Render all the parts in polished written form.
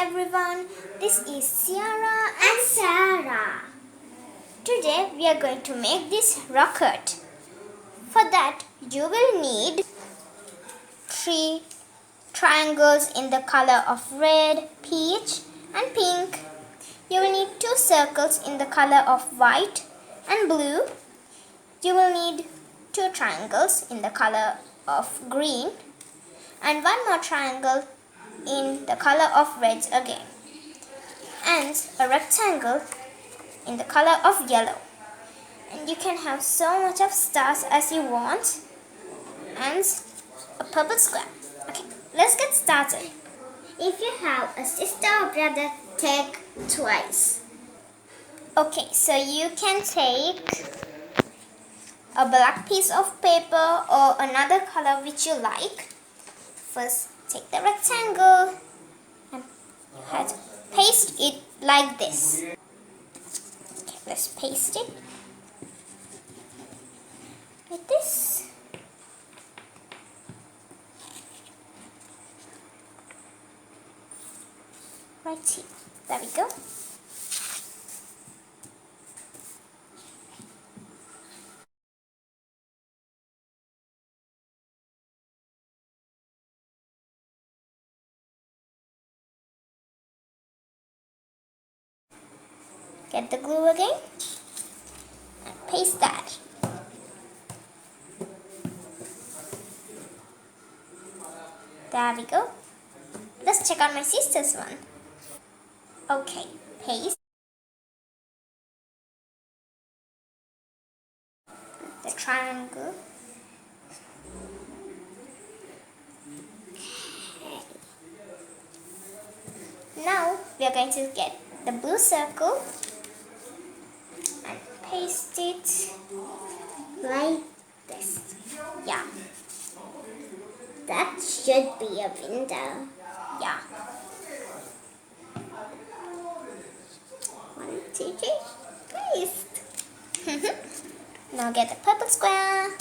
everyone, this is Siyara and Seyara. Today we are going to make this rocket. For that you will need 3 triangles in the color of red, peach and pink. You will need 2 circles in the color of white and blue. You will need 2 triangles in the color of green and 1 more triangle in the color of red again, and a rectangle in the color of yellow. And you can have so much of stars as you want, and a purple square. Okay, let's get started. If you have a sister or brother, take twice. Okay, so you can take a black piece of paper or another color which you like. First, take the rectangle and you have to paste it like this. Okay, let's paste it like this. Right here. There we go. Get the glue again and paste that. There we go. Let's check out my sister's one. Okay, paste the triangle. Okay. Now we are going to get the blue circle and paste it like this. Yeah. That should be a window. Yeah. 1, 2, 3. Paste. Now get the purple square.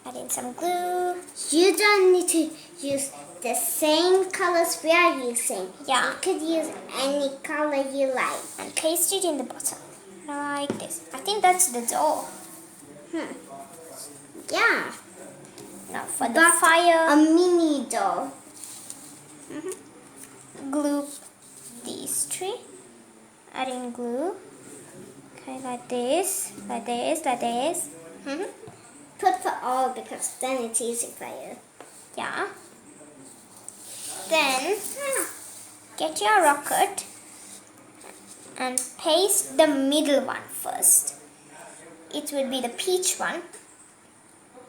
Add in some glue. You don't need to use the same colors we are using. Yeah. You could use any color you like. And paste it in the bottom. Like this. I think that's the door. Yeah. Now for the fire. A mini door. Glue these 3. Add in glue. Okay, like this. Like this. Like this. Put for all because then it's easy for you. Yeah. Then get your rocket and paste the middle one first. It will be the peach one.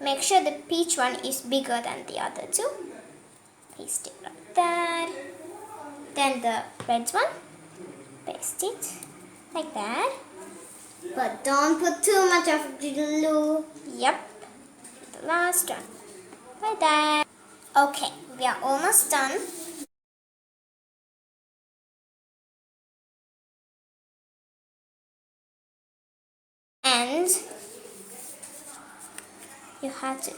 Make sure the peach one is bigger than the other 2. Paste it like that. Then the red one. Paste it like that. But don't put too much of glue. Yep. The last one. Like that. Okay, we are almost done. And you have to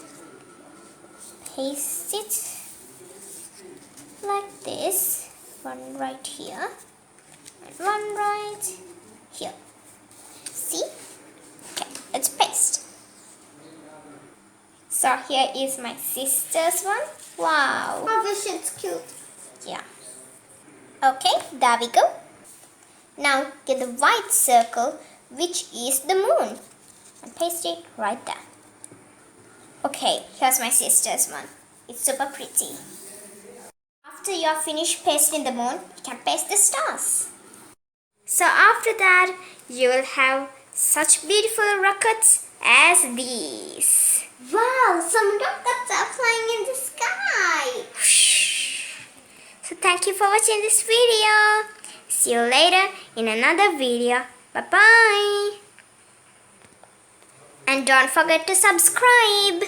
paste it like this. One right here and one right here. See? Okay, let's paste. So here is my sister's one. Wow. I wish it's cute. Yeah. Okay, there we go. Now get the white circle, which is the moon, and paste it right there. Okay, here's my sister's one. It's super pretty. After you are finished pasting the moon, you can paste the stars. So after that, you will have such beautiful rockets as these. Wow, some rockets are flying in the sky. So thank you for watching this video. See you later in another video. Bye-bye. And don't forget to subscribe.